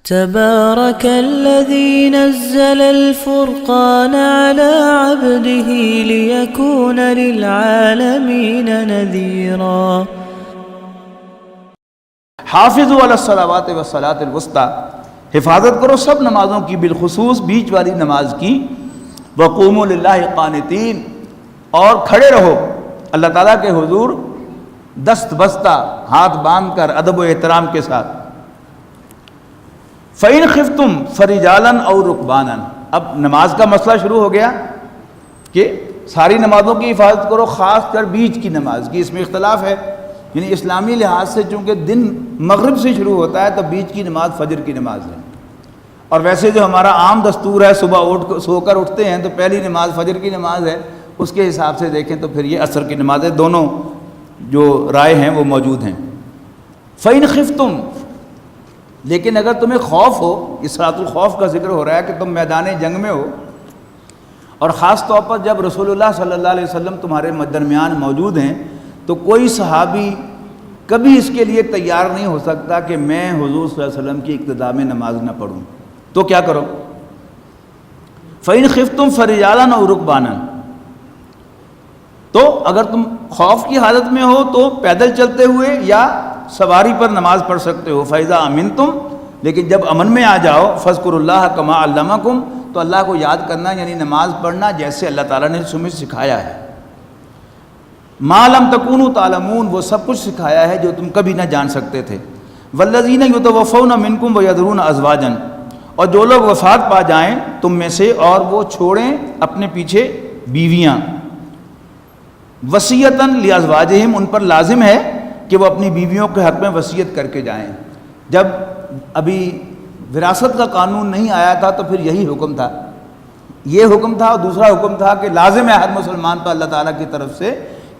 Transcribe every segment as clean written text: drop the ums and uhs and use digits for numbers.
تبارك الذي نزل الفرقان على عبده ليكون للعالمين نذيرا. حافظوا علی الصلوات والصلاۃ الوسطی، حفاظت کرو سب نمازوں کی، بالخصوص بیچ والی نماز کی. وقوموا للہ قانتین، اور کھڑے رہو اللہ تعالیٰ کے حضور دست بستہ، ہاتھ باندھ کر ادب و احترام کے ساتھ. فَإِنْ خِفْتُمْ فَرِجَالًا أَوْ رُكْبَانًا، اب نماز کا مسئلہ شروع ہو گیا کہ ساری نمازوں کی حفاظت کرو، خاص کر بیچ کی نماز کی. اس میں اختلاف ہے، یعنی اسلامی لحاظ سے چونکہ دن مغرب سے شروع ہوتا ہے تو بیچ کی نماز فجر کی نماز ہے، اور ویسے جو ہمارا عام دستور ہے صبح سو کر اٹھتے ہیں تو پہلی نماز فجر کی نماز ہے، اس کے حساب سے دیکھیں تو پھر یہ عصر کی نماز ہے. دونوں جو رائے ہیں وہ موجود ہیں. فَإِنْ خِفْتُمْ، لیکن اگر تمہیں خوف ہو، اس صلاۃ الخوف کا ذکر ہو رہا ہے کہ تم میدان جنگ میں ہو، اور خاص طور پر جب رسول اللہ صلی اللہ علیہ وسلم تمہارے درمیان موجود ہیں، تو کوئی صحابی کبھی اس کے لیے تیار نہیں ہو سکتا کہ میں حضور صلی اللہ علیہ وسلم کی اقتداء میں نماز نہ پڑھوں. تو کیا کرو؟ فَإِنْ خِفْتُمْ فَرِجَالًا أَوْ رُكْبَانًا، تو اگر تم خوف کی حالت میں ہو تو پیدل چلتے ہوئے یا سواری پر نماز پڑھ سکتے ہو. فَإِذَا أَمِنْتُمْ، لیکن جب امن میں آ جاؤ، فَاذْكُرُوا اللَّهَ كَمَا عَلَّمَكُمْ، تو اللہ کو یاد کرنا، یعنی نماز پڑھنا جیسے اللہ تعالیٰ نے تمہیں سکھایا ہے. مَا لَمْ تَكُونُوا تَعْلَمُونَ، وہ سب کچھ سکھایا ہے جو تم کبھی نہ جان سکتے تھے. وَالَّذِينَ يُتَوَفَّوْنَ مِنْكُمْ وَيَذَرُونَ أَزْوَاجًا، اور جو لوگ وفات پا جائیں تم میں سے اور وہ چھوڑیں اپنے پیچھے بیویاں. وصیتاً لِأَزْوَاجِهِمْ، ان پر لازم ہے کہ وہ اپنی بیویوں کے حق میں وصیت کر کے جائیں. جب ابھی وراثت کا قانون نہیں آیا تھا تو پھر یہی حکم تھا، یہ حکم تھا. اور دوسرا حکم تھا کہ لازم ہے ہر مسلمان پر اللہ تعالیٰ کی طرف سے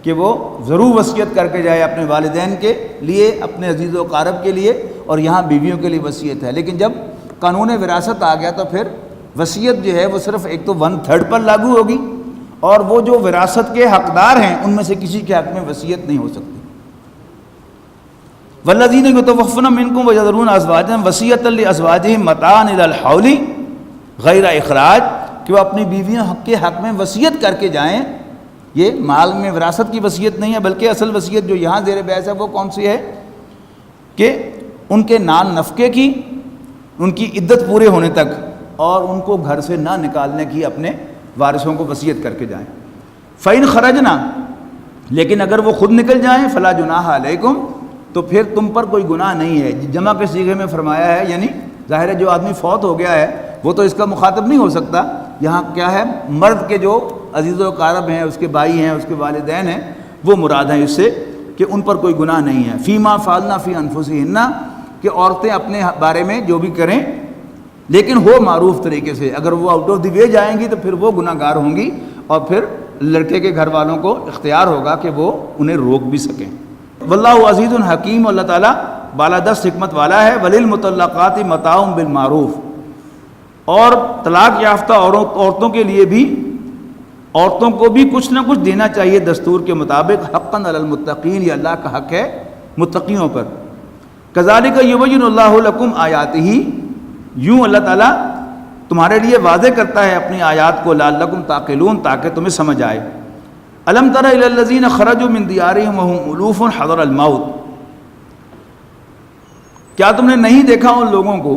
کہ وہ ضرور وصیت کر کے جائے اپنے والدین کے لیے، اپنے عزیز و اقارب کے لیے، اور یہاں بیویوں کے لیے وصیت ہے. لیکن جب قانون وراثت آ گیا تو پھر وصیت جو ہے وہ صرف ایک تو 1/3 پر لاگو ہوگی، اور وہ جو وراثت کے حقدار ہیں ان میں سے کسی کے حق میں وصیت نہیں ہو سکتی. وَالَّذِينَ يُتَوَفَّوْنَ مِنْكُمْ وَيَذَرُونَ أَزْوَاجًا وَصِيَّةً لِأَزْوَاجِهِمْ مَتَاعًا إِلَى الْحَوْلِ غَيْرَ إِخْرَاجٍ، کہ وہ اپنی بیویوں کے حق میں وصیت کر کے جائیں. یہ مال میں وراثت کی وصیت نہیں ہے، بلکہ اصل وصیت جو یہاں زیر بحث ہے وہ کون سی ہے کہ ان کے نان نفقے کی، ان کی عدت پورے ہونے تک، اور ان کو گھر سے نہ نکالنے کی اپنے وارثوں کو وصیت کر کے جائیں. فَإِنْ خَرَجْنَا، لیکن اگر وہ خود نکل جائیں، فَلَا جُنَاحَ عَلَيْكُمْ، تو پھر تم پر کوئی گناہ نہیں ہے. جمع کے صیغے میں فرمایا ہے، یعنی ظاہر ہے جو آدمی فوت ہو گیا ہے وہ تو اس کا مخاطب نہیں ہو سکتا. یہاں کیا ہے، مرد کے جو عزیز و اقارب ہیں، اس کے بھائی ہیں، اس کے والدین ہیں، وہ مراد ہیں اس سے کہ ان پر کوئی گناہ نہیں ہے. فیما فعلنا فی انفسہن، کہ عورتیں اپنے بارے میں جو بھی کریں لیکن ہو معروف طریقے سے. اگر وہ آؤٹ آف دی وے جائیں گی تو پھر وہ گناہ گار ہوں گی، اور پھر لڑکے کے گھر والوں کو اختیار ہوگا کہ وہ انہیں روک بھی سکیں. واللہ عزیز حکیم، اللہ تعالیٰ بالادست حکمت والا ہے. وللمطلقات متاع بالمعروف، اور طلاق یافتہ عورتوں کے لیے بھی، عورتوں کو بھی کچھ نہ کچھ دینا چاہیے دستور کے مطابق. حقا علی المتقین، یہ اللہ کا حق ہے متقیوں پر. کذالک یبین اللہ لکم آیاتہ، یوں اللہ تعالیٰ تمہارے لیے واضح کرتا ہے اپنی آیات کو. لعلکم تعقلون، تاکہ تمہیں سمجھ آئے. الم تر الی الذین خرجوا من دیارہم وهم الوف حذر الموت، کیا تم نے نہیں دیکھا ان لوگوں کو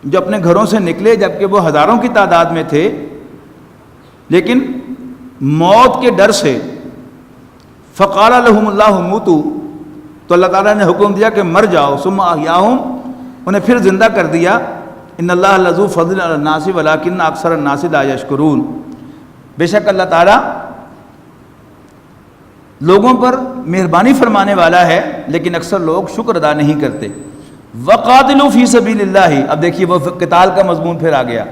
جو اپنے گھروں سے نکلے جبکہ وہ ہزاروں کی تعداد میں تھے، لیکن موت کے ڈر سے. فقال لهم اللہ موتوا، تو اللہ تعالیٰ نے حکم دیا کہ مر جاؤ. ثم احیاہم، انہیں پھر زندہ کر دیا. ان اللہ لذو فضل علی الناس ولکن اکثر الناس لا یشکرون، بے شک اللہ تعالیٰ لوگوں پر مہربانی فرمانے والا ہے لیکن اکثر لوگ شکر ادا نہیں کرتے. وقاتلوا فی سبیل اللہ، اب دیکھیے وہ قتال کا مضمون پھر آ گیا.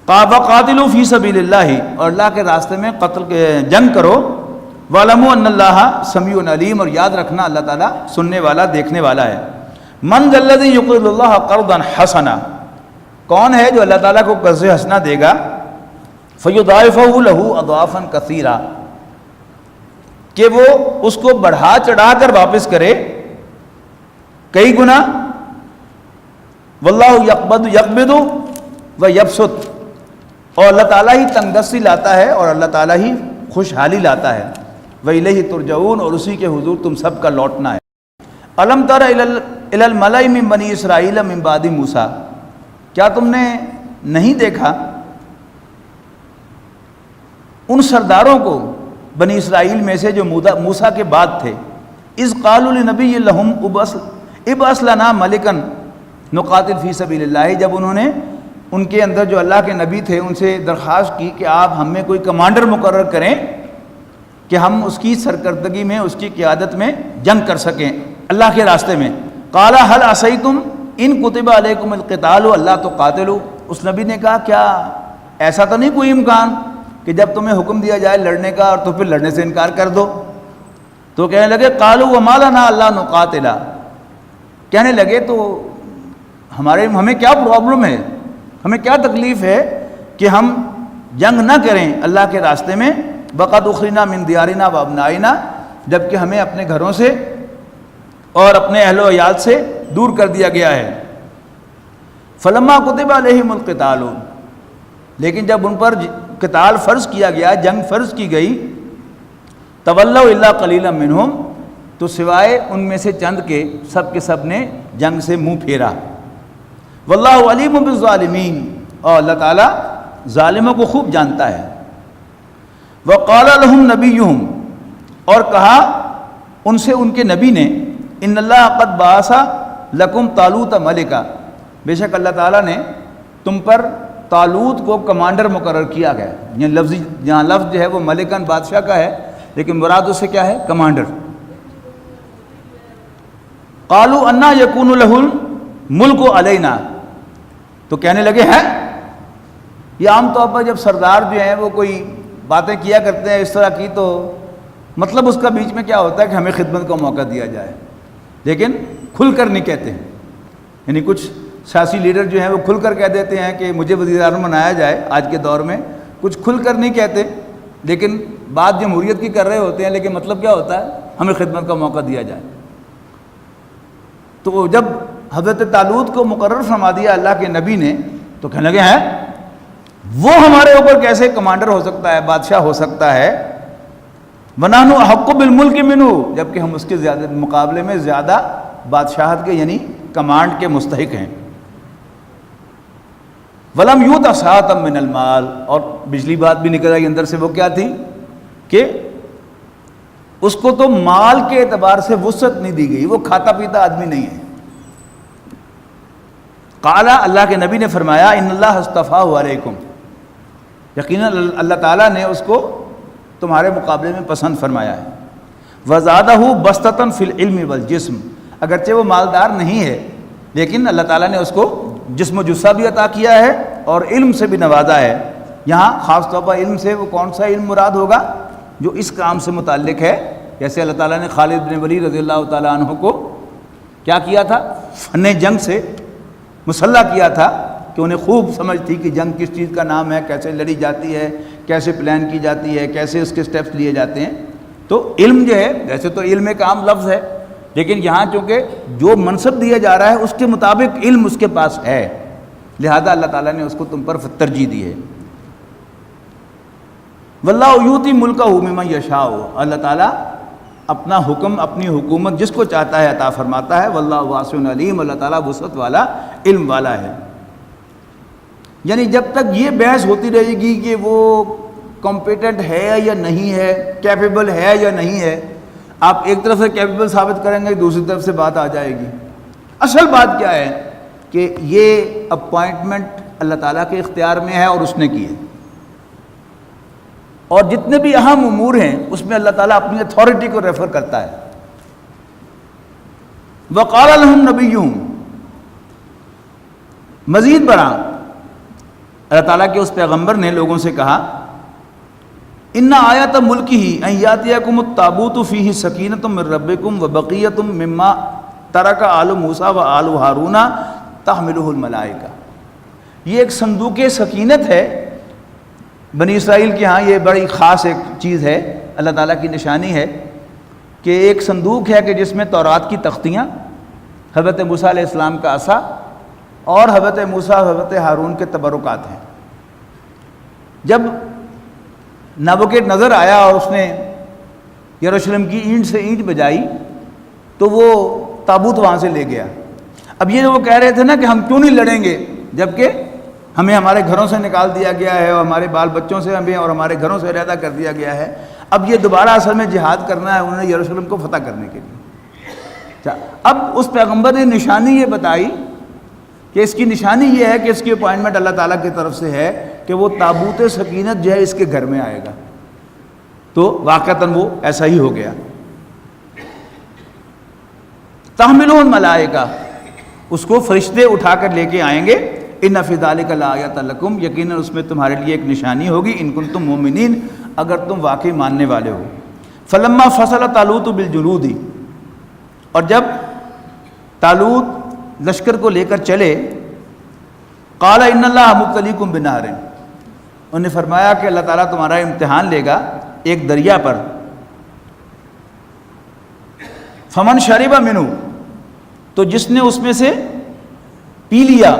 وقاتلوا فی سبیل اللہ، اور اللہ کے راستے میں جنگ کرو. وَاعْلَمُوا أَنَّ اللَّهَ سَمِيعٌ عَلِيمٌ، اور یاد رکھنا اللہ تعالیٰ سننے والا دیکھنے والا ہے. مَنْ ذَا الَّذِي يُقْرِضُ اللَّهَ قَرْضًا حَسَنًا، کون ہے جو اللہ تعالیٰ کو قرض حسنہ دے گا. فَيُضَاعِفَهُ لَهُ أَضْعَافًا كَثِيرًا، کہ وہ اس کو بڑھا چڑھا کر واپس کرے کئی گنا. واللہ یقبض و یبسط، اور اللہ تعالیٰ ہی تنگ دستی لاتا ہے اور اللہ تعالیٰ ہی خوشحالی لاتا ہے، وَإِلَيْهِ تُرْجَعُونَ، اور اسی کے حضور تم سب کا لوٹنا ہے۔ أَلَمْ تَرَ إِلَى الْمَلَإِ مِن بَنِي إِسْرَائِيلَ مِن بَعْدِ مُوسَىٰ، کیا تم نے نہیں دیکھا ان سرداروں کو بنی اسرائیل میں سے جو موسیٰ کے بعد تھے، اذ قالوا لنبی لہم ابعث لنا ملکا نقاتل فی سبیل اللہ، جب انہوں نے ان کے اندر جو اللہ کے نبی تھے ان سے درخواست کی کہ آپ ہم میں کوئی کمانڈر مقرر کریں کہ ہم اس کی سرکردگی میں، اس کی قیادت میں جنگ کر سکیں اللہ کے راستے میں۔ قال هل عصیتم ان کتب علیکم القتال الا تقاتلوا، اس نبی نے کہا کیا ایسا تو نہیں کوئی امکان کہ جب تمہیں حکم دیا جائے لڑنے کا اور تو پھر لڑنے سے انکار کر دو؟ تو کہنے لگے قالوا وما لنا الا نقاتل، کہنے لگے تو ہمیں کیا پرابلم ہے، ہمیں کیا تکلیف ہے کہ ہم جنگ نہ کریں اللہ کے راستے میں، وقد اخرجنا من دیارنا و ابنائنا، جبکہ ہمیں اپنے گھروں سے اور اپنے اہل و عیال سے دور کر دیا گیا ہے۔ فلما کتب علیہم القتال، لیکن جب ان پر قتال فرض کیا گیا، جنگ فرض کی گئی، تولوا الا قلیلا منہم، تو سوائے ان میں سے چند کے سب نے جنگ سے منہ پھیرا۔ واللہ علیم بالظالمین، اور اللہ تعالیٰ ظالموں کو خوب جانتا ہے۔ وقال لهم نبیہم، اور کہا ان سے ان کے نبی نے، ان اللہ قد بعث لکم طالوت ملکا، بے شک اللہ تعالیٰ نے تم پر طالوت کو کمانڈر مقرر کیا گیا۔ یہاں لفظ جو ہے وہ ملکن بادشاہ کا ہے، لیکن مراد اس سے کیا ہے؟ کمانڈر۔ قالوا انا یکون لہ الملک علینا، تو کہنے لگے ہیں، یہ عام طور پر جب سردار جو ہیں وہ کوئی باتیں کیا کرتے ہیں اس طرح کی، تو مطلب اس کا بیچ میں کیا ہوتا ہے کہ ہمیں خدمت کا موقع دیا جائے، لیکن کھل کر نہیں کہتے ہیں۔ یعنی کچھ سیاسی لیڈر جو ہیں وہ کھل کر کہہ دیتے ہیں کہ مجھے وزیر اعظم بنایا جائے آج کے دور میں، کچھ کھل کر نہیں کہتے، لیکن بات جمہوریت کی کر رہے ہوتے ہیں، لیکن مطلب کیا ہوتا ہے؟ ہمیں خدمت کا موقع دیا جائے۔ تو جب حضرت طالوت کو مقرر فرما دیا اللہ کے نبی نے، تو کہنے لگے ہیں وہ ہمارے اوپر کیسے کمانڈر ہو سکتا ہے، بادشاہ ہو سکتا ہے؟ وَنَحْنُ أَحَقُّ بِالْمُلْكِ مِنْهُ، جبکہ ہم اس کے مقابلے میں زیادہ بادشاہت کے یعنی کمانڈ کے مستحق ہیں۔ وَلَمْ يُؤْتَ سَعَةً مِّنَ الْمَالِ، اور پچھلی بات بھی نکل آئی اندر سے، وہ کیا تھی کہ اس کو تو مال کے اعتبار سے وسعت نہیں دی گئی، وہ کھاتا پیتا آدمی نہیں ہے۔ قال، اللہ کے نبی نے فرمایا، ان اللہ اصطفاہ علیکم، یقیناً اللہ تعالیٰ نے اس کو تمہارے مقابلے میں پسند فرمایا ہے۔ وزادہ بسطۃ فی العلم والجسم، اگرچہ وہ مالدار نہیں ہے لیکن اللہ تعالیٰ نے اس کو جسم و جثہ بھی عطا کیا ہے اور علم سے بھی نوازا ہے۔ یہاں خاص طور پر علم سے وہ کون سا علم مراد ہوگا؟ جو اس کام سے متعلق ہے، جیسے اللہ تعالیٰ نے خالد بن ولید رضی اللہ تعالیٰ عنہ کو کیا کیا تھا؟ فن جنگ سے مسلح کیا تھا کہ انہیں خوب سمجھ تھی کہ جنگ کس چیز کا نام ہے، کیسے لڑی جاتی ہے، کیسے پلان کی جاتی ہے، کیسے اس کے سٹیپس لیے جاتے ہیں۔ تو علم جو ہے، ویسے تو علم ایک عام لفظ ہے، لیکن یہاں چونکہ جو منصب دیا جا رہا ہے اس کے مطابق علم اس کے پاس ہے، لہذا اللہ تعالیٰ نے اس کو تم پر ترجیح دی ہے۔ واللہ یؤتی ملکہ ممن یشاء، اللہ تعالیٰ اپنا حکم، اپنی حکومت جس کو چاہتا ہے عطا فرماتا ہے۔ واللہ واسع علیم، اللہ تعالیٰ وسعت والا، علم والا ہے۔ یعنی جب تک یہ بحث ہوتی رہے گی کہ وہ کمپیٹنٹ ہے یا نہیں ہے، کیپیبل ہے یا نہیں ہے، آپ ایک طرف سے کیپیبل ثابت کریں گے، دوسری طرف سے بات آ جائے گی۔ اصل بات کیا ہے کہ یہ اپوائنٹمنٹ اللہ تعالیٰ کے اختیار میں ہے اور اس نے کی ہے، اور جتنے بھی اہم امور ہیں اس میں اللہ تعالیٰ اپنی اتھارٹی کو ریفر کرتا ہے۔ وقال لهم نبیہم، مزید بڑا اللہ تعالیٰ کے اس پیغمبر نے لوگوں سے کہا، ان آیات ملکہ ان یاتیکم التابوت فیہ سکینۃ من ربکم وبقیۃ مما ترک آل موسیٰ و آل ہارون تحملہ الملائکہ، یہ ایک صندوق سکینت ہے بنی اسرائیل کے ہاں، یہ بڑی خاص ایک چیز ہے، اللہ تعالیٰ کی نشانی ہے کہ ایک صندوق ہے کہ جس میں تورات کی تختیاں، حضرت موسیٰ علیہ السلام کا عصا اور حضرت موسیٰ اور حضرت ہارون کے تبرکات ہیں۔ جب نبوکڈ نظر آیا اور اس نے یروشلم کی اینٹ سے اینٹ بجائی تو وہ تابوت وہاں سے لے گیا۔ اب یہ جو وہ کہہ رہے تھے نا کہ ہم کیوں نہیں لڑیں گے جبکہ ہمیں ہمارے گھروں سے نکال دیا گیا ہے اور ہمارے بال بچوں سے ہمیں اور ہمارے گھروں سے علیحدہ کر دیا گیا ہے، اب یہ دوبارہ اصل میں جہاد کرنا ہے انہوں نے یروشلم کو فتح کرنے کے لیے۔ اب اس پیغمبر نے نشانی یہ بتائی کہ اس کی نشانی یہ ہے کہ اس کی اپوائنٹمنٹ اللہ تعالیٰ کی طرف سے ہے کہ وہ تابوت سکینت جو ہے اس کے گھر میں آئے گا، تو واقعتاً وہ ایسا ہی ہو گیا۔ تحملہ الملائکہ، اس کو فرشتے اٹھا کر لے کے آئیں گے۔ ان فی ذلک لآیۃ لکم، یقیناً اس میں تمہارے لیے ایک نشانی ہوگی، ان کنتم مؤمنین، اگر تم واقعی ماننے والے ہو۔ فلما فصل طالوت بالجنود، اور جب طالوت لشکر کو لے کر چلے، قال ان اللہ مبتلیکم بنہر، انہوں نے فرمایا کہ اللہ تعالیٰ تمہارا امتحان لے گا ایک دریا پر۔ فمن شرب منہ، تو جس نے اس میں سے پی لیا،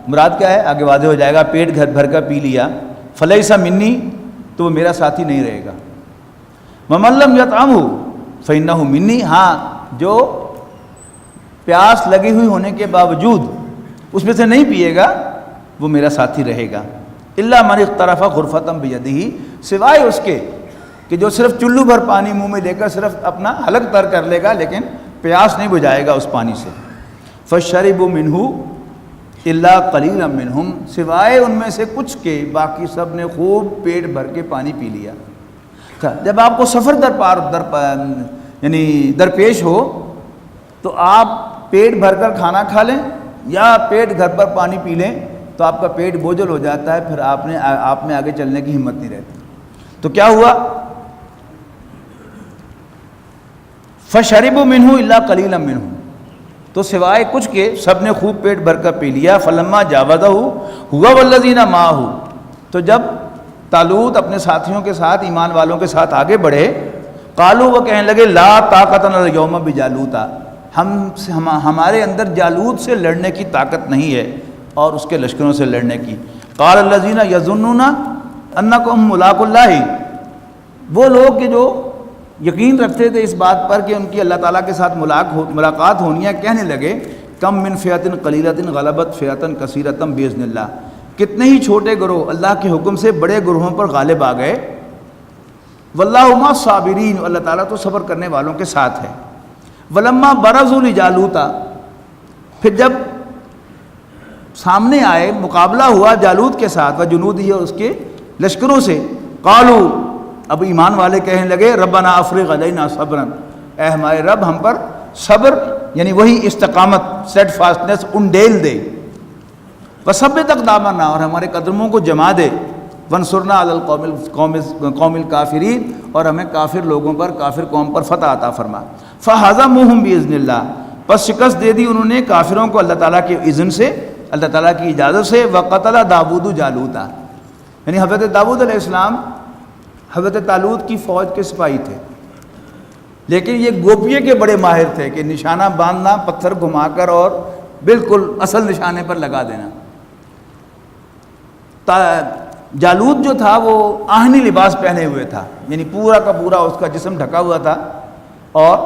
مراد کیا ہے آگے واضح ہو جائے گا، پیٹ گھر بھر کا پی لیا، فلیس منی، تو وہ میرا ساتھی نہیں رہے گا۔ ومن لم یطعمہ فإنہ منی، ہاں جو پیاس لگی ہوئی ہونے کے باوجود اس میں سے نہیں پیے گا وہ میرا ساتھی رہے گا۔ الا من اغترف غرفۃ بیدہ، سوائے اس کے کہ جو صرف چلو بھر پانی منہ میں لے کر صرف اپنا حلق تر کر لے گا لیکن پیاس نہیں بجھائے گا اس پانی سے۔ فشربوا منہ الا قلیلا منہم، سوائے ان میں سے کچھ کے باقی سب نے خوب پیٹ بھر کے پانی پی لیا۔ جب آپ کو سفر یعنی درپیش ہو تو آپ پیٹ بھر کر کھانا کھا لیں یا پیٹ گھر پر پانی پی لیں تو آپ کا پیٹ بوجھل ہو جاتا ہے، پھر آپ میں آگے چلنے کی ہمت نہیں رہتی۔ تو کیا ہوا؟ فشربوا منہ الا قلیلا منہم، تو سوائے کچھ کے سب نے خوب پیٹ بھر کر پی لیا۔ فلما جاوزہ ہوا والذین معہ، تو جب طالوت اپنے ساتھیوں کے ساتھ ایمان والوں کے ساتھ آگے بڑھے، قالوا، وہ کہنے لگے لا طاقت لنا اليوم بجالوت، ہمارے اندر جالوت سے لڑنے کی طاقت نہیں ہے اور اس کے لشکروں سے لڑنے کی۔ قال الذین یظنون انکم ملاقو اللہ، وہ لوگ کہ جو یقین رکھتے تھے اس بات پر کہ ان کی اللہ تعالیٰ کے ساتھ ملاقات ہونی ہے، کہنے لگے کم من فئۃ قلیلۃ غلبت فئۃ کثیرۃ باذن اللہ، کتنے ہی چھوٹے گروہ اللہ کے حکم سے بڑے گروہوں پر غالب آ گئے۔ واللہ مع الصابرین، اللہ تعالیٰ تو صبر کرنے والوں کے ساتھ ہے۔ ولما برزوا لجالوت، پھر جب سامنے آئے، مقابلہ ہوا جالوت کے ساتھ، وجنودہ، اور اس کے لشکروں سے، قالوا، اب ایمان والے کہنے لگے ربنا افرغ علینا صبرا، اے ہمارے رب ہم پر صبر یعنی وہی استقامت، سیٹ فاسٹنس انڈیل دے، وثبت اقدامنا، اور ہمارے قدموں کو جما دے، وانصرنا علی القوم الکافرین، اور ہمیں کافر لوگوں پر، کافر قوم پر فتح عطا فرما۔ فہزموہم باذن اللہ، پس شکست دے دی انہوں نے کافروں کو اللہ تعالیٰ کے اذن سے، اللہ تعالیٰ کی اجازت سے۔ وقتل داود جالوت، یعنی حضرت داؤد علیہ السلام حضرت طالوت کی فوج کے سپاہی تھے، لیکن یہ گوپیے کے بڑے ماہر تھے کہ نشانہ باندھنا، پتھر گھما کر اور بالکل اصل نشانے پر لگا دینا۔ جالوت جو تھا وہ آہنی لباس پہنے ہوئے تھا، یعنی پورا کا پورا اس کا جسم ڈھکا ہوا تھا، اور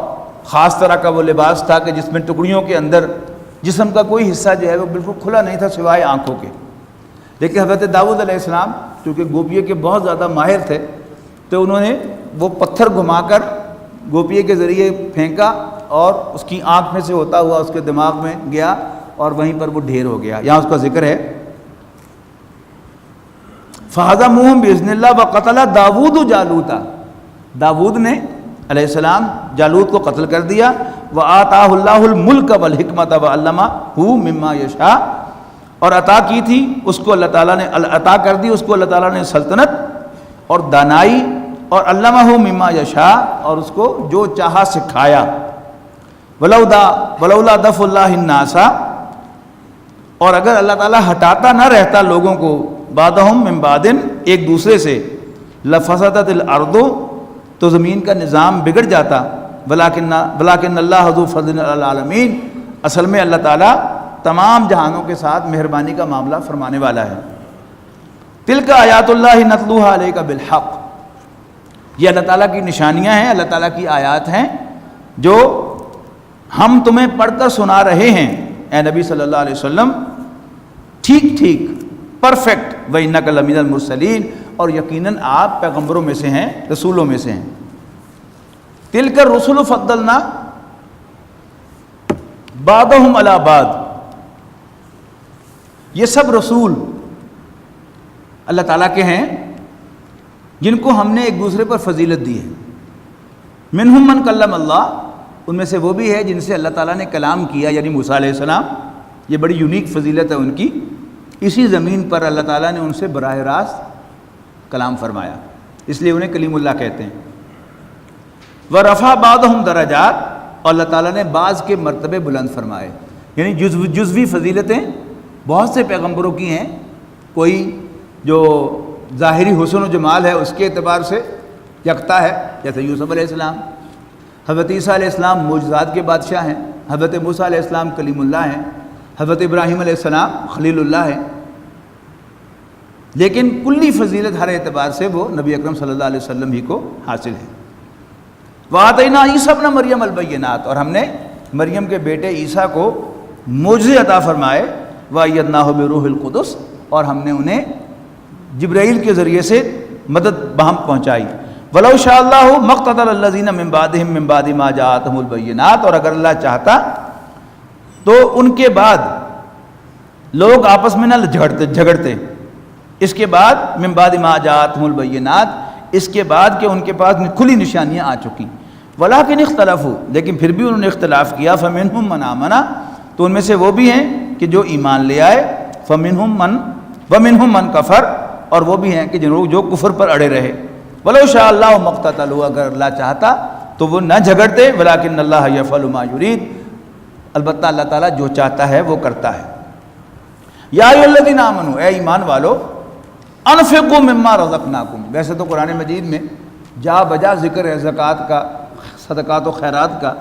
خاص طرح کا وہ لباس تھا کہ جس میں ٹکڑیوں کے اندر جسم کا کوئی حصہ جو ہے وہ بالکل کھلا نہیں تھا سوائے آنکھوں کے۔ لیکن حضرت داؤد علیہ السلام چونکہ گوپیے کے بہت زیادہ ماہر تھے تو انہوں نے وہ پتھر گھما کر گوپیے کے ذریعے پھینکا اور اس کی آنکھ میں سے ہوتا ہوا اس کے دماغ میں گیا اور وہیں پر وہ ڈھیر ہو گیا۔ یہاں اس کا ذکر ہے فَهَزَمُوهُمْ بِإِذْنِ اللَّهِ وَقَتَلَ داود جالوت، داود نے علیہ السلام جالوت کو قتل کر دیا۔ وَآتَاهُ اللَّهُ الْمُلْكَ وَالْحِكْمَةَ وَعَلَّمَهُ مِمَّا يَشَاءُ، اور عطا کی تھی اس کو اللہ تعالیٰ نے، عطا کر دی اس کو اللہ تعالیٰ نے سلطنت اور دانائی، اور علمہ مما یشاء، اور اس کو جو چاہا سکھایا۔ ولولا دفع اللہ الناس، اور اگر اللہ تعالیٰ ہٹاتا نہ رہتا لوگوں کو، بعدہم من بعد، ایک دوسرے سے، لفسدت الارض، تو زمین کا نظام بگڑ جاتا۔ ولکن اللہ ذو فضل علی العالمین، اصل میں اللہ تعالیٰ تمام جہانوں کے ساتھ مہربانی کا معاملہ فرمانے والا ہے۔ تلک آیات اللہ نتلوہا علیک بالحق، یہ اللہ تعالیٰ کی نشانیاں ہیں، اللہ تعالیٰ کی آیات ہیں جو ہم تمہیں پڑھ کر سنا رہے ہیں اے نبی صلی اللہ علیہ وسلم، ٹھیک ٹھیک پرفیکٹ، وَإِنَّكَ لَمِنَ الْمُرْسَلِينَ، اور یقیناً آپ پیغمبروں میں سے ہیں، رسولوں میں سے ہیں۔ تِلْكَ الرُّسُلُ فَضَّلْنَا بَعْضَهُمْ عَلَىٰ بَعْضٍ، یہ سب رسول اللہ تعالیٰ کے ہیں جن کو ہم نے ایک دوسرے پر فضیلت دی ہے۔ منہم من کلم اللہ، ان میں سے وہ بھی ہے جن سے اللہ تعالیٰ نے کلام کیا، یعنی موسیٰ علیہ السلام، یہ بڑی یونیک فضیلت ہے ان کی، اسی زمین پر اللہ تعالیٰ نے ان سے براہ راست کلام فرمایا، اس لیے انہیں کلیم اللہ کہتے ہیں۔ وَرَفَعَ بَعْضَهُمْ دَرَجَاتٍ، اور اللہ تعالیٰ نے بعض کے مرتبے بلند فرمائے، یعنی جزوی فضیلتیں بہت سے پیغمبروں کی ہیں، کوئی جو ظاہری حسن و جمال ہے اس کے اعتبار سے یکتا ہے، جیسے یوسف علیہ السلام، حضرت عیسیٰ علیہ السلام معجزات کے بادشاہ ہیں، حضرت موسیٰ علیہ السلام کلیم اللہ ہیں، حضرت ابراہیم علیہ السلام خلیل اللہ ہیں، لیکن کلی فضیلت ہر اعتبار سے وہ نبی اکرم صلی اللہ علیہ وسلم ہی کو حاصل ہے۔ وَآتَيْنَا عِیسَىٰ ابْنَ مَرْیَمَ الْبَیِّنَاتِ، اور ہم نے مریم کے بیٹے عیسیٰ کو معجزے عطا فرمائے، وَأَیَّدْنَاهُ بِرُوحِ الْقُدُسِ، اور ہم نے انہیں جبرائیل کے ذریعے سے مدد بہم پہنچائی۔ وَلَوْ شَاءَ اللَّهُ مَا اقْتَتَلَ الَّذِينَ مِن بَعْدِهِم مِّن بَعْدِ مَا جَاءَتْهُمُ الْبَیِّنَاتُ، اور اگر اللہ چاہتا تو ان کے بعد لوگ آپس میں نہ جھگڑتے، اس کے بعد من بعد ما جاءتهم البینات، اس کے بعد کہ ان کے پاس کھلی نشانیاں آ چکی۔ ولیکن اختلفوا، لیکن پھر بھی انہوں نے اختلاف کیا، فمنہم من آمن، تو ان میں سے وہ بھی ہیں کہ جو ایمان لے آئے، ومنہم من کفر، اور وہ بھی ہیں کہ جو کفر پر اڑے رہے۔ ولو شاء اللہ ما اقتتلوا، اگر اللہ چاہتا تو وہ نہ جھگڑتے، ولیکن اللہ یفعل ما یرید، البتہ اللہ تعالیٰ جو چاہتا ہے وہ کرتا ہے۔ یا ایھا الذین آمنوا، اے ایمان والو، انفقوا مما رزقناکم، ویسے تو قرآن مجید میں جا بجا ذکر ہے زکوٰۃ کا، صدقات و خیرات کا،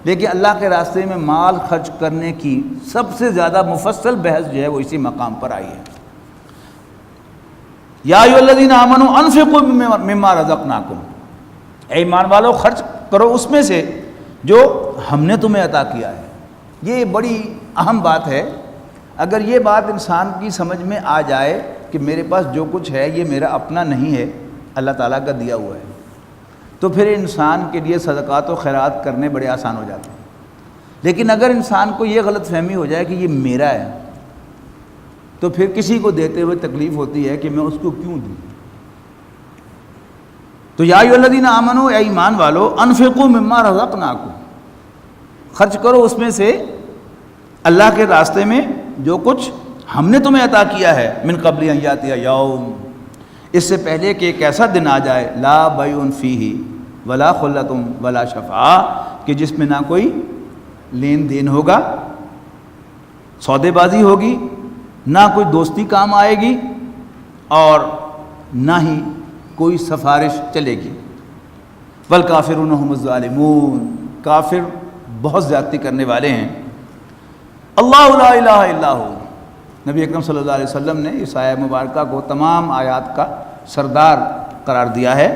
لیکن اللہ کے راستے میں مال خرچ کرنے کی سب سے زیادہ مفصل بحث جو ہے وہ اسی مقام پر آئی ہے۔ یا ایھا الذین آمنوا انفقوا مما رزقناکم، اے ایمان والو خرچ کرو اس میں سے جو ہم نے تمہیں عطا کیا ہے۔ یہ بڑی اہم بات ہے، اگر یہ بات انسان کی سمجھ میں آ جائے کہ میرے پاس جو کچھ ہے یہ میرا اپنا نہیں ہے، اللہ تعالیٰ کا دیا ہوا ہے، تو پھر انسان کے لیے صدقات و خیرات کرنے بڑے آسان ہو جاتے ہیں۔ لیکن اگر انسان کو یہ غلط فہمی ہو جائے کہ یہ میرا ہے، تو پھر کسی کو دیتے ہوئے تکلیف ہوتی ہے کہ میں اس کو کیوں دوں۔ تو یا ایھا الذین آمنوا، اے ایمان والو، انفقوا مما رزقناکم، خرچ کرو اس میں سے اللہ کے راستے میں جو کچھ ہم نے تمہیں عطا کیا ہے، من قبل ان یاتی یوم، اس سے پہلے کہ ایک ایسا دن آ جائے، لا بیع فیہ ولا خلۃ ولا شفاعہ، کہ جس میں نہ کوئی لین دین ہوگا، سودے بازی ہوگی، نہ کوئی دوستی کام آئے گی، اور نہ ہی کوئی سفارش چلے گی۔ والکافرون هم الظالمون، کافر بہت زیادتی کرنے والے ہیں۔ اللہ لا الہ الا ہو، نبی اکرم صلی اللہ علیہ وسلم نے اس آیہ مبارکہ کو تمام آیات کا سردار قرار دیا ہے۔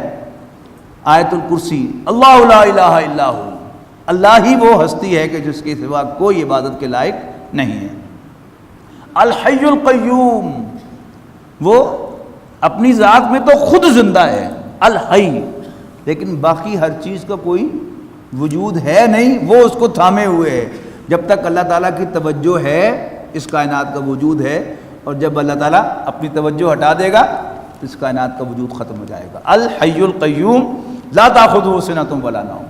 آیت الکرسی، اللہ لا الہ الا ہو، اللہ ہی وہ ہستی ہے کہ جس کے سوا کوئی عبادت کے لائق نہیں ہے۔ الحی القیوم، وہ اپنی ذات میں تو خود زندہ ہے، الحی، لیکن باقی ہر چیز کا کوئی وجود ہے نہیں، وہ اس کو تھامے ہوئے ہے۔ جب تک اللہ تعالیٰ کی توجہ ہے اس کائنات کا وجود ہے، اور جب اللہ تعالیٰ اپنی توجہ ہٹا دے گا اس کائنات کا وجود ختم ہو جائے گا۔ الحی القیوم لا تأخذہ سنۃ ولا نوم،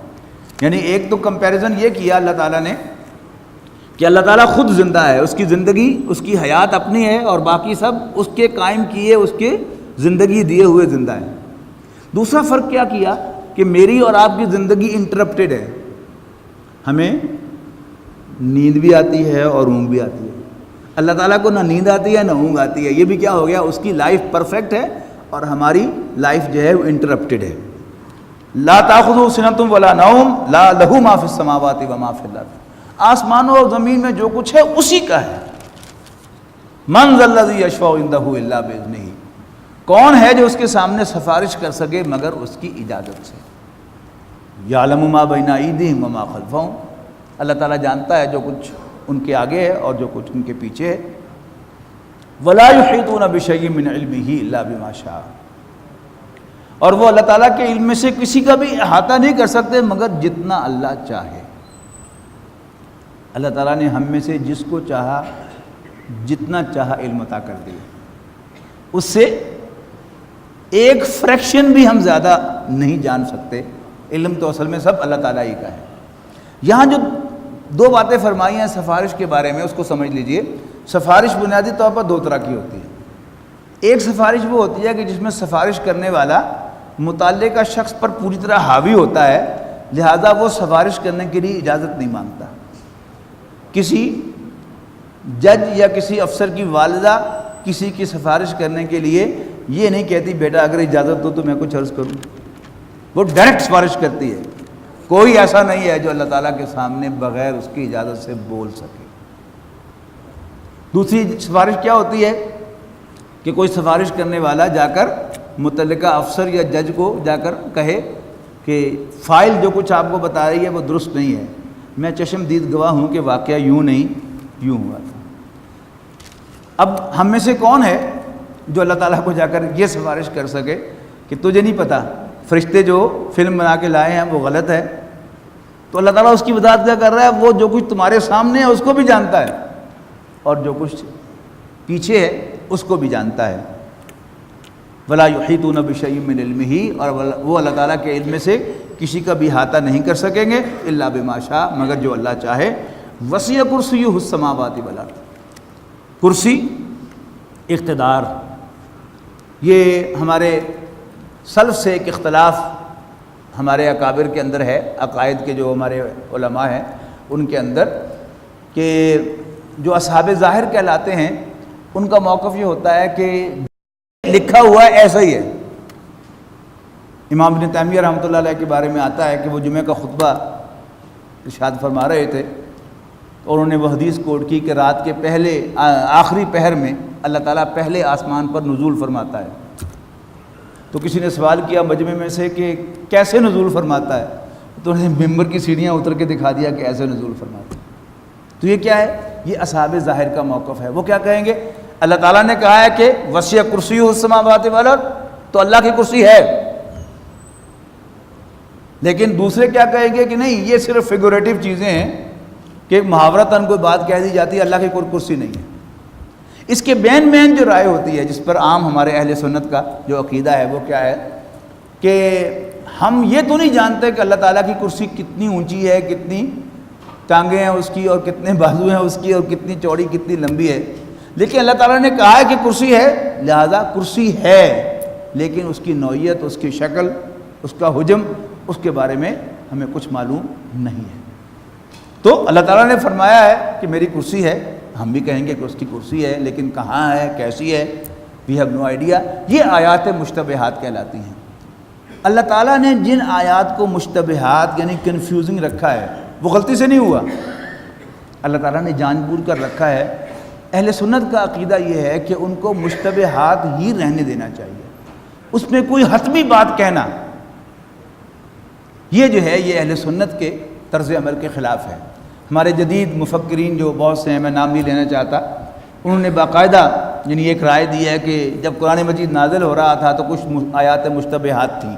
یعنی ایک تو کمپیریزن یہ کیا اللہ تعالیٰ نے کہ اللہ تعالیٰ خود زندہ ہے، اس کی زندگی، اس کی حیات اپنی ہے، اور باقی سب اس کے قائم کیے، اس کے زندگی دیے ہوئے زندہ ہیں۔ دوسرا فرق کیا کیا کہ میری اور آپ کی زندگی انٹرپٹیڈ ہے، ہمیں نیند بھی آتی ہے اور اونگ بھی آتی ہے۔ اللہ تعالیٰ کو نہ نیند آتی ہے نہ اونگ آتی ہے، یہ بھی کیا ہو گیا، اس کی لائف پرفیکٹ ہے اور ہماری لائف جو ہے وہ انٹرپٹیڈ ہے۔ لا تأخذہ سنۃ ولا نوم، لا لہ ما فی السماوات و ما فی الارض، آسمانوں اور زمین میں جو کچھ ہے اسی کا ہے. من ذا الذی یشفع عندہ الا باذنہ، کون ہے جو اس کے سامنے سفارش کر سکے مگر اس کی اجازت سے. یعلم ما بین ایدیہم وما خلفہم، اللہ تعالیٰ جانتا ہے جو کچھ ان کے آگے ہے اور جو کچھ ان کے پیچھے ہے. ولا یحیطون بشیء من علمہ الا بما شاء، اور وہ اللہ تعالیٰ کے علم میں سے کسی کا بھی احاطہ نہیں کر سکتے مگر جتنا اللہ چاہے. اللہ تعالیٰ نے ہم میں سے جس کو چاہا جتنا چاہا علم عطا کر دیا، اس سے ایک فریکشن بھی ہم زیادہ نہیں جان سکتے. علم تو اصل میں سب اللہ تعالیٰ ہی کا ہے. یہاں جو دو باتیں فرمائی ہیں سفارش کے بارے میں اس کو سمجھ لیجئے. سفارش بنیادی طور پر دو طرح کی ہوتی ہے. ایک سفارش وہ ہوتی ہے کہ جس میں سفارش کرنے والا متعلقہ شخص پر پوری طرح حاوی ہوتا ہے، لہذا وہ سفارش کرنے کے لیے اجازت نہیں مانگتا. کسی جج یا کسی افسر کی والدہ کسی کی سفارش کرنے کے لیے یہ نہیں کہتی بیٹا اگر اجازت دو تو میں کچھ عرض کروں، وہ ڈائریکٹ سفارش کرتی ہے. کوئی ایسا نہیں ہے جو اللہ تعالیٰ کے سامنے بغیر اس کی اجازت سے بول سکے. دوسری سفارش کیا ہوتی ہے کہ کوئی سفارش کرنے والا جا کر متعلقہ افسر یا جج کو جا کر کہے کہ فائل جو کچھ آپ کو بتا رہی ہے وہ درست نہیں ہے، میں چشم دید گواہ ہوں کہ واقعہ یوں نہیں یوں ہوا تھا. اب ہم میں سے کون ہے جو اللہ تعالیٰ کو جا کر یہ سفارش کر سکے کہ تجھے نہیں پتہ فرشتے جو فلم بنا کے لائے ہیں وہ غلط ہے؟ تو اللہ تعالیٰ اس کی وضاحت کیا کر رہا ہے، وہ جو کچھ تمہارے سامنے ہے اس کو بھی جانتا ہے اور جو کچھ پیچھے ہے اس کو بھی جانتا ہے. ولا یحیطون بشیء من علمہ، اور وہ اللہ تعالیٰ کے علم میں سے کسی کا بھی احاطہ نہیں کر سکیں گے الا بما شاء، مگر جو اللہ چاہے. وسیع کرسیہ السماوات والارض، کرسی اقتدار. یہ ہمارے سلف سے ایک اختلاف ہمارے اکابر کے اندر ہے، عقائد کے جو ہمارے علماء ہیں ان کے اندر، کہ جو اصحاب ظاہر کہلاتے ہیں ان کا موقف یہ ہوتا ہے کہ لکھا ہوا ہے ایسا ہی ہے. امام ابن تیمیہ رحمۃ اللہ علیہ کے بارے میں آتا ہے کہ وہ جمعہ کا خطبہ ارشاد فرما رہے تھے اور انہوں نے وہ حدیث کوٹ کی کہ رات کے پہلے آخری پہر میں اللہ تعالیٰ پہلے آسمان پر نزول فرماتا ہے. تو کسی نے سوال کیا مجمع میں سے کہ کیسے نزول فرماتا ہے؟ تو انہوں نے ممبر کی سیڑھیاں اتر کے دکھا دیا کہ ایسے نزول فرماتا ہے. تو یہ کیا ہے؟ یہ اصحاب ظاہر کا موقف ہے. وہ کیا کہیں گے؟ اللہ تعالیٰ نے کہا ہے کہ وسیع کرسیہ السماوات والارض، تو اللہ کی کرسی ہے. لیکن دوسرے کیا کہیں گے کہ نہیں، یہ صرف فگوریٹو چیزیں ہیں کہ محاورتاً کوئی بات کہہ دی جاتی ہے، اللہ کی کوئی کرسی نہیں ہے. اس کے بین جو رائے ہوتی ہے جس پر عام ہمارے اہل سنت کا جو عقیدہ ہے وہ کیا ہے کہ ہم یہ تو نہیں جانتے کہ اللہ تعالیٰ کی کرسی کتنی اونچی ہے، کتنی ٹانگیں ہیں اس کی اور کتنے بازو ہیں اس کی اور کتنی چوڑی کتنی لمبی ہے. لیکن اللہ تعالیٰ نے کہا ہے کہ کرسی ہے، لہذا کرسی ہے، لیکن اس کی نوعیت، اس کی شکل، اس کا حجم، اس کے بارے میں ہمیں کچھ معلوم نہیں ہے. تو اللہ تعالیٰ نے فرمایا ہے کہ میری کرسی ہے، ہم بھی کہیں گے کہ اس کی کرسی ہے، لیکن کہاں ہے، کیسی ہے، وی ہیو نو آئیڈیا. یہ آیات مشتبہات کہلاتی ہیں. اللہ تعالیٰ نے جن آیات کو مشتبہات یعنی کنفیوزنگ رکھا ہے وہ غلطی سے نہیں ہوا، اللہ تعالیٰ نے جان بوجھ کر رکھا ہے. اہل سنت کا عقیدہ یہ ہے کہ ان کو مشتبہات ہی رہنے دینا چاہیے، اس میں کوئی حتمی بات کہنا یہ جو ہے یہ اہل سنت کے طرز عمل کے خلاف ہے. ہمارے جدید مفکرین جو بہت سے ہیں، میں نام نہیں لینا چاہتا، انہوں نے باقاعدہ یعنی ایک رائے دی ہے کہ جب قرآن مجید نازل ہو رہا تھا تو کچھ آیات مشتبہات تھیں.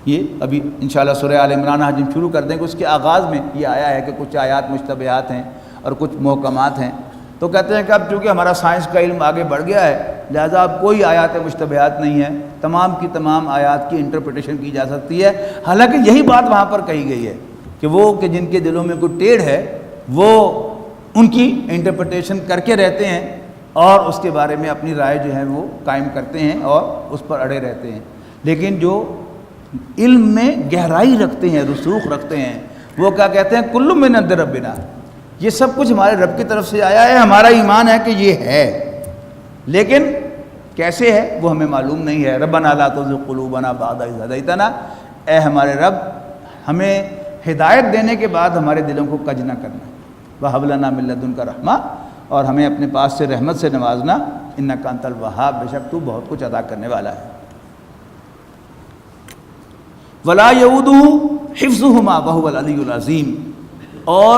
یہ ابھی انشاءاللہ سورہ آل عمران آج ہم شروع کر دیں کہ اس کے آغاز میں یہ آیا ہے کہ کچھ آیات مشتبہات ہیں اور کچھ محکمات ہیں. تو کہتے ہیں کہ اب چونکہ ہمارا سائنس کا علم آگے بڑھ گیا ہے لہذا اب کوئی آیات مشتبہات نہیں ہے، تمام کی تمام آیات کی انٹرپریٹیشن کی جا سکتی ہے. حالانکہ یہی بات وہاں پر کہی گئی ہے کہ وہ کہ جن کے دلوں میں کوئی ٹیڑھ ہے وہ ان کی انٹرپریٹیشن کر کے رہتے ہیں اور اس کے بارے میں اپنی رائے جو ہے وہ قائم کرتے ہیں اور اس پر اڑے رہتے ہیں. لیکن جو علم میں گہرائی رکھتے ہیں، رسوخ رکھتے ہیں، وہ کیا کہتے ہیں؟ کل من عند ربنا، یہ سب کچھ ہمارے رب کی طرف سے آیا ہے، ہمارا ایمان ہے کہ یہ ہے، لیکن کیسے ہے وہ ہمیں معلوم نہیں ہے. ربنا لا تزغ قلوبنا بعد اذ ہدیتنا، اے ہمارے رب ہمیں ہدایت دینے کے بعد ہمارے دلوں کو کج نہ کرنا. وَهَبْ لَنَا مِن لَّدُنْكَ رَحْمَةً، اور ہمیں اپنے پاس سے رحمت سے نوازنا، اِنَّكَ أَنتَ الْوَهَّابُ، بے شک تو بہت کچھ عطا کرنے والا ہے۔ وَلَا يَئُودُهُ حِفْظُهُمَا وَهُوَ الْعَلِيُّ الْعَظِيمُ، اور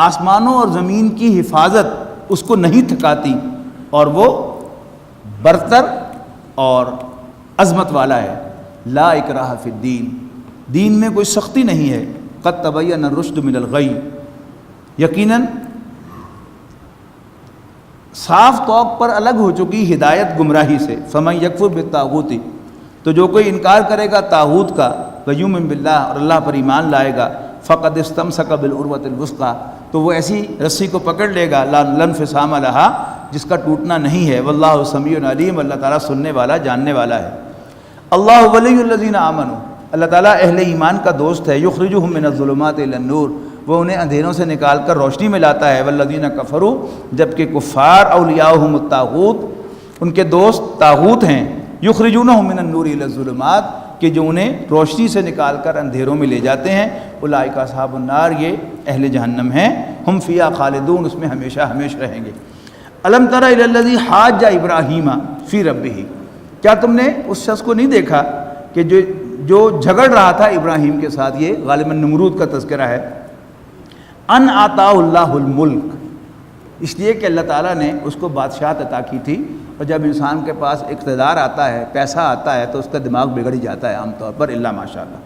آسمانوں اور زمین کی حفاظت اس کو نہیں تھکاتی، اور وہ برتر اور عظمت والا ہے۔ لا اکراہ فی الدین، دین میں کوئی سختی نہیں ہے۔ قد تبین الرشد من الغی، یقیناً صاف طور پر الگ ہو چکی ہدایت گمراہی سے۔ فمن یکفر بالطاغوت، تو جو کوئی انکار کرے گا طاغوت کا، ویؤمن باللہ، اور اللہ پر ایمان لائے گا، فقد استمسک بالعروۃ الوثقی، تو وہ ایسی رسی کو پکڑ لے گا لا انفصام لہا، جس کا ٹوٹنا نہیں ہے۔ واللہ سمیع علیم، اللہ تعالیٰ سننے والا جاننے والا ہے۔ اللہ ولی الذین آمنوا، اللہ تعالیٰ اہل ایمان کا دوست ہے۔ یخرجہم من الظلمات الی النور، وہ انہیں اندھیروں سے نکال کر روشنی میں لاتا ہے۔ والذین کفروا، جبکہ کفار اولیاءہم الطاغوت، ان کے دوست طاغوت ہیں۔ یخرجونہم من النور الی الظلمات، کہ جو انہیں روشنی سے نکال کر اندھیروں میں لے جاتے ہیں۔ اولئک اصحاب النار، یہ اہل جہنم ہیں۔ ہم فیہا خالدون، اس میں ہمیشہ ہمیشہ رہیں گے۔ الم تر الی الذی حاج ابراہیم فی ربہ، کیا تم نے اس شخص کو نہیں دیکھا کہ جو جھگڑ رہا تھا ابراہیم کے ساتھ؟ یہ غالباً نمرود کا تذکرہ ہے۔ ان آتا اللہ الملک، اس لیے کہ اللہ تعالیٰ نے اس کو بادشاہت عطا کی تھی، اور جب انسان کے پاس اقتدار آتا ہے، پیسہ آتا ہے، تو اس کا دماغ بگڑ ہی جاتا ہے عام طور پر، الا ماشاء اللہ۔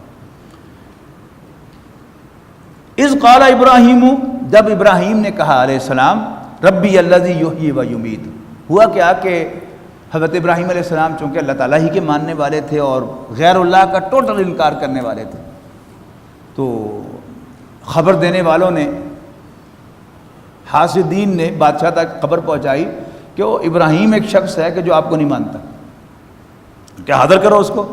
اذ قال ابراہیم، جب ابراہیم نے کہا علیہ السلام، ربی الذی یحیی و یمیت، ہوا کیا کہ حضرت ابراہیم علیہ السلام چونکہ اللہ تعالیٰ ہی کے ماننے والے تھے اور غیر اللہ کا ٹوٹل انکار کرنے والے تھے، تو خبر دینے والوں نے، حاسدین نے بادشاہ تک خبر پہنچائی کہ وہ ابراہیم ایک شخص ہے کہ جو آپ کو نہیں مانتا، کیا حاضر کرو اس کو۔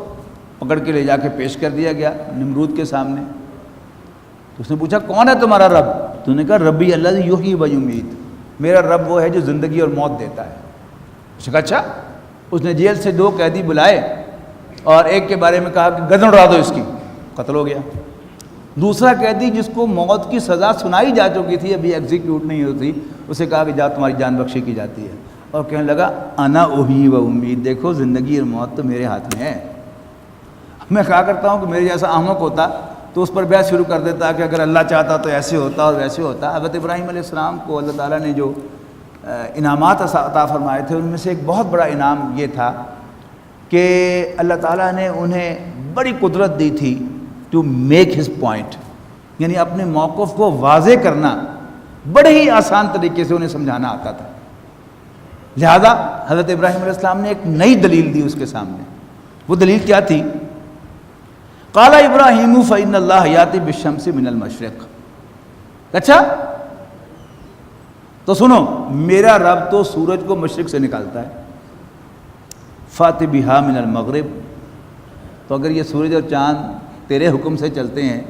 پکڑ کے لے جا کے پیش کر دیا گیا نمرود کے سامنے۔ تو اس نے پوچھا کون ہے تمہارا رب؟ تو نے کہا ربی الذی یحیی و یمیت، میرا رب وہ ہے جو زندگی اور موت دیتا ہے۔ اس نے کہا اچھا۔ اس نے جیل سے 2 قیدی بلائے اور ایک کے بارے میں کہا کہ گردن اڑا دو اس کی، قتل ہو گیا۔ دوسرا قیدی جس کو موت کی سزا سنائی جا چکی تھی، ابھی ایگزیکیوٹ نہیں ہوتی، اسے کہا کہ جا تمہاری جان بخشی کی جاتی ہے، اور کہنے لگا انا احیی و امید، دیکھو زندگی اور موت تو میرے ہاتھ میں ہے۔ میں کہا کرتا ہوں کہ میرے جیسا احمق ہوتا تو اس پر بحث شروع کر دیتا کہ اگر اللہ چاہتا تو ایسے ہوتا اور ویسے ہوتا۔ حضرت ابراہیم علیہ السلام کو اللہ تعالیٰ نے جو انعامات عطا فرمائے تھے، ان میں سے ایک بہت بڑا انعام یہ تھا کہ اللہ تعالیٰ نے انہیں بڑی قدرت دی تھی ٹو میک ہز پوائنٹ، یعنی اپنے موقف کو واضح کرنا بڑے ہی آسان طریقے سے انہیں سمجھانا آتا تھا۔ لہذا حضرت ابراہیم علیہ السلام نے ایک نئی دلیل دی اس کے سامنے۔ وہ دلیل کیا تھی؟ قال ابراہیم فإن اللہ یاتی بالشمس من المشرق، اچھا تو سنو، میرا رب تو سورج کو مشرق سے نکالتا ہے، فات بہا من المغرب، تو اگر یہ سورج اور چاند تیرے حکم سے چلتے ہیں،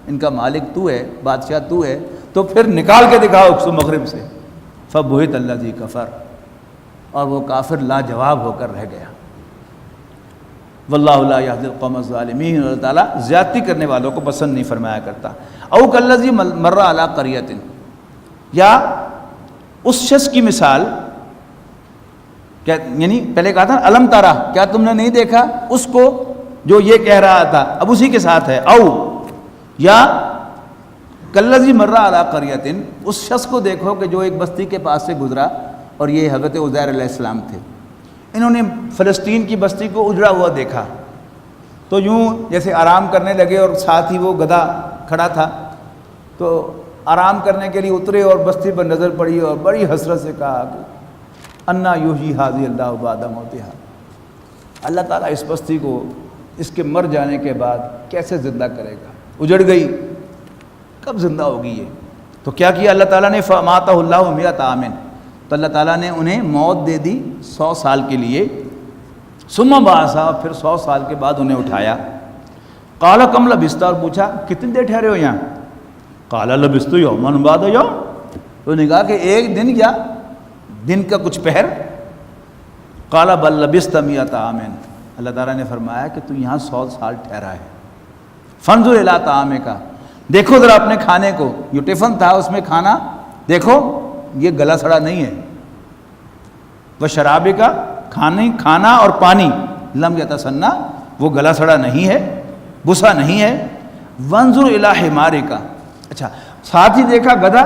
ان کا مالک تو ہے، بادشاہ تو ہے، تو پھر نکال کے دکھاؤ اس مغرب سے۔ فبہت الذی کفر، اور وہ کافر لاجواب ہو کر رہ گیا۔ واللہ لا یہدی القوم الظالمین، اللہ تعالیٰ زیادتی کرنے والوں کو پسند نہیں فرمایا کرتا۔ او کالذی مر علی قریۃ، یا اس شخص کی مثال، یعنی پہلے کہا تھا الم ترا، کیا تم نے نہیں دیکھا اس کو جو یہ کہہ رہا تھا، اب اسی کے ساتھ ہے او، یا کالذی مر علی قریۃ، اس شخص کو دیکھو کہ جو ایک بستی کے پاس سے گزرا، اور یہ حضرت عزیر علیہ السلام تھے۔ انہوں نے فلسطین کی بستی کو اجڑا ہوا دیکھا، تو یوں جیسے آرام کرنے لگے، اور ساتھ ہی وہ گدھا کھڑا تھا، تو آرام کرنے کے لیے اترے اور بستی پر نظر پڑی اور بڑی حسرت سے کہا کہ انا یحیی ھذہ اللہ بعد موتہا، اللہ تعالیٰ اس بستی کو اس کے مر جانے کے بعد کیسے زندہ کرے گا؟ اجڑ گئی، کب زندہ ہوگی یہ؟ تو کیا کیا اللہ تعالیٰ نے؟ فاماتہ اللہ 100 عام، تو اللہ تعالیٰ نے انہیں موت دے دی 100 سال کے لیے۔ ثم بعثہ، پھر 100 سال کے بعد انہیں اٹھایا۔ قال کم لبثت، اور پوچھا کتنی دیر ٹھہرے ہو یہاں؟ قال لبثت یوما بعد یوم، تو نے کہا کہ ایک دن یا دن کا کچھ پہر۔ قال بل لبثت 100 عام، اللہ تعالیٰ نے فرمایا کہ تو یہاں 100 سال ٹھہرا ہے۔ فانظر الی طعامک، دیکھو ذرا اپنے کھانے کو، جو ٹفن تھا اس میں کھانا دیکھو یہ گلا سڑا نہیں ہے، وہ شرابے کا کھانا اور پانی لم یتسنہ، وہ گلا سڑا نہیں ہے، بسا نہیں ہے۔ وانظر الی حمارک، اچھا ساتھ ہی دیکھا گدھا،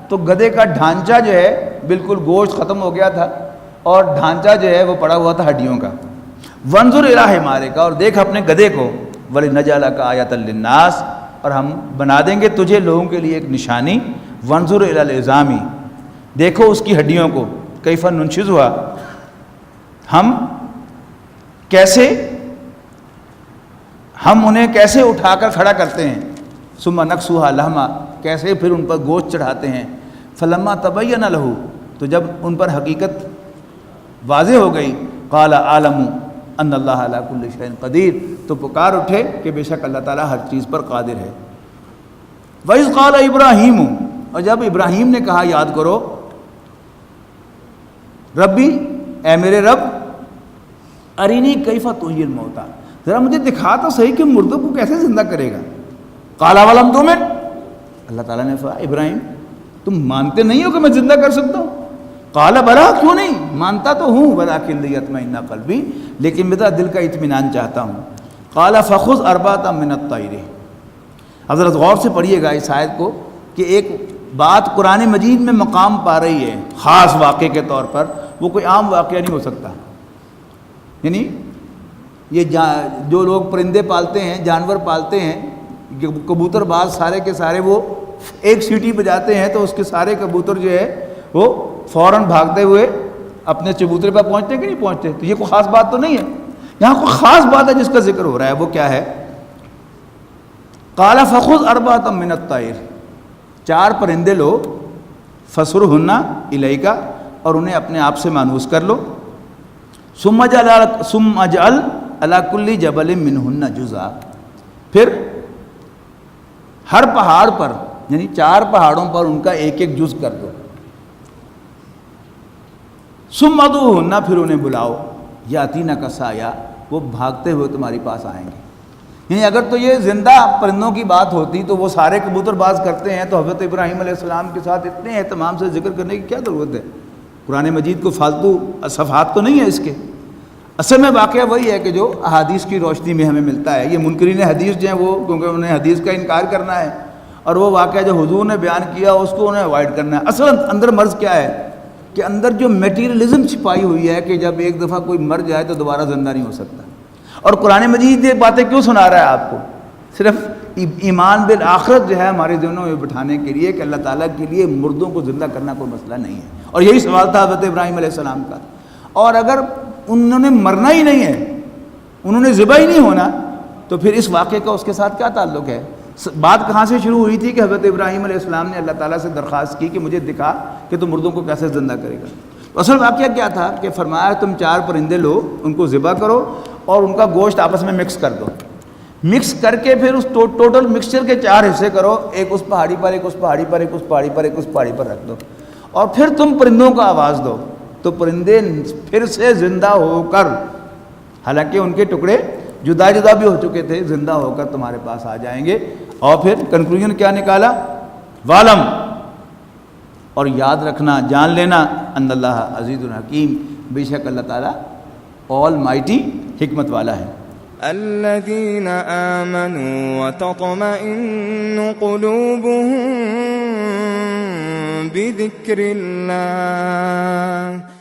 تو گدھے کا ڈھانچہ جو ہے بالکل گوشت ختم ہو گیا تھا اور ڈھانچہ جو ہے وہ پڑا ہوا تھا ہڈیوں کا۔ وانظر الی حمارک، اور دیکھ اپنے گدھے کو، ولنجعلک آیۃ للناس، اور ہم بنا دیں گے تجھے لوگوں کے لیے ایک نشانی۔ وانظر الی العظام، دیکھو اس کی ہڈیوں کو، کیف ننشزھا، ہم انہیں کیسے اٹھا کر کھڑا کرتے ہیں، ثم نکسوھا لحما، کیسے پھر ان پر گوشت چڑھاتے ہیں۔ فلما تبین لہ، تو جب ان پر حقیقت واضح ہو گئی، قال اعلم ان اللہ علی کل شیء قدیر، تو پکار اٹھے کہ بے شک اللہ تعالیٰ ہر چیز پر قادر ہے۔ وَإِذْ قَالَ ابراہیم، اور جب ابراہیم نے کہا، یاد کرو، ربی، اے میرے رب، ارینی کیف تحیی الموتیٰ، ذرا مجھے دکھا تو صحیح کہ مردوں کو کیسے زندہ کرے گا۔ قال اولم تؤمن، اللہ تعالیٰ نے فرمایا ابراہیم تم مانتے نہیں ہو کہ میں زندہ کر سکتا ہوں؟ قال بلا، کیوں نہیں، مانتا تو ہوں، ولکن لیطمئن قلبی، لیکن میرا دل کا اطمینان چاہتا ہوں۔ قال فخذ اربعۃ من الطیر، حضرت غور سے پڑھیے گا اس آیت کو کہ ایک بات قرآن مجید میں مقام پا رہی ہے خاص واقعے کے طور پر، وہ کوئی عام واقعہ نہیں ہو سکتا۔ یعنی یہ جو لوگ پرندے پالتے ہیں، جانور پالتے ہیں، کبوتر باز سارے کے سارے وہ ایک سیٹی بجاتے ہیں تو اس کے سارے کبوتر جو ہے وہ فوراً بھاگتے ہوئے اپنے چبوترے پر پہنچتے کہ نہیں پہنچتے، تو یہ کوئی خاص بات تو نہیں ہے۔ یہاں کوئی خاص بات ہے جس کا ذکر ہو رہا ہے، وہ کیا ہے؟ قال فخذ اربعۃ من الطیر، 4 پرندے لو، فصرہن الیک، اور انہیں اپنے آپ سے مانوس کر لو، ثم اجعل علی کل جبل منہن جزءا، پھر ہر پہاڑ پر، یعنی 4 پہاڑوں پر ان کا ایک ایک جز کر دو، ثم ادعوہن، پھر انہیں بلاؤ، یاتینک سعیا، وہ بھاگتے ہوئے تمہارے پاس آئیں گے۔ یعنی اگر تو یہ زندہ پرندوں کی بات ہوتی تو وہ سارے کبوتر باز کرتے ہیں، تو حضرت ابراہیم علیہ السلام کے ساتھ اتنے اہتمام سے ذکر کرنے کی کیا ضرورت ہے؟ قرآن مجید کو فالتو صفحات تو نہیں ہے اس کے۔ اصل میں واقعہ وہی ہے کہ جو احادیث کی روشنی میں ہمیں ملتا ہے۔ یہ منکرین حدیث جو ہیں وہ، کیونکہ انہیں حدیث کا انکار کرنا ہے، اور وہ واقعہ جو حضور نے بیان کیا اس کو انہیں اوائڈ کرنا ہے۔ اصل اندر مرض کیا ہے کہ اندر جو میٹیریلزم چھپائی ہوئی ہے کہ جب ایک دفعہ کوئی مر جائے تو دوبارہ زندہ نہیں ہو سکتا۔ اور قرآن مجید یہ باتیں کیوں سنا رہا ہے آپ کو؟ صرف ایمان بالآخرت جو ہے ہمارے ذہنوں میں بٹھانے کے لیے کہ اللہ تعالیٰ کے لیے مردوں کو زندہ کرنا کوئی مسئلہ نہیں ہے۔ اور یہی سوال تھا حضرت ابراہیم علیہ السلام کا۔ اور اگر انہوں نے مرنا ہی نہیں ہے، انہوں نے ذبح ہی نہیں ہونا، تو پھر اس واقعے کا اس کے ساتھ کیا تعلق ہے؟ بات کہاں سے شروع ہوئی تھی کہ حضرت ابراہیم علیہ السلام نے اللہ تعالیٰ سے درخواست کی کہ مجھے دکھا کہ تم مردوں کو کیسے زندہ کرے گا۔ اصل واقعہ کیا تھا کہ فرمایا تم 4 پرندے لو، ان کو ذبح کرو اور ان کا گوشت آپس میں مکس کر دو، مکس کر کے پھر اس ٹوٹل مکسچر کے 4 حصے کرو، ایک اس پہاڑی پر، ایک اس پہاڑی پر، ایک اس پہاڑی پر، ایک اس پہاڑی پر رکھ دو، اور پھر تم پرندوں کو آواز دو، تو پرندے پھر سے زندہ ہو کر، حالانکہ ان کے ٹکڑے جدا جدا بھی ہو چکے تھے، زندہ ہو کر تمہارے پاس آ جائیں گے۔ اور پھر کنکلوژن کیا نکالا؟ والم، اور یاد رکھنا، جان لینا، ان اللہ عزیز الحکیم، بے شک اللہ تعالیٰ آل مائٹی، حکمت والا ہے۔ الذين آمنوا وتطمئن قلوبهم بذكر الله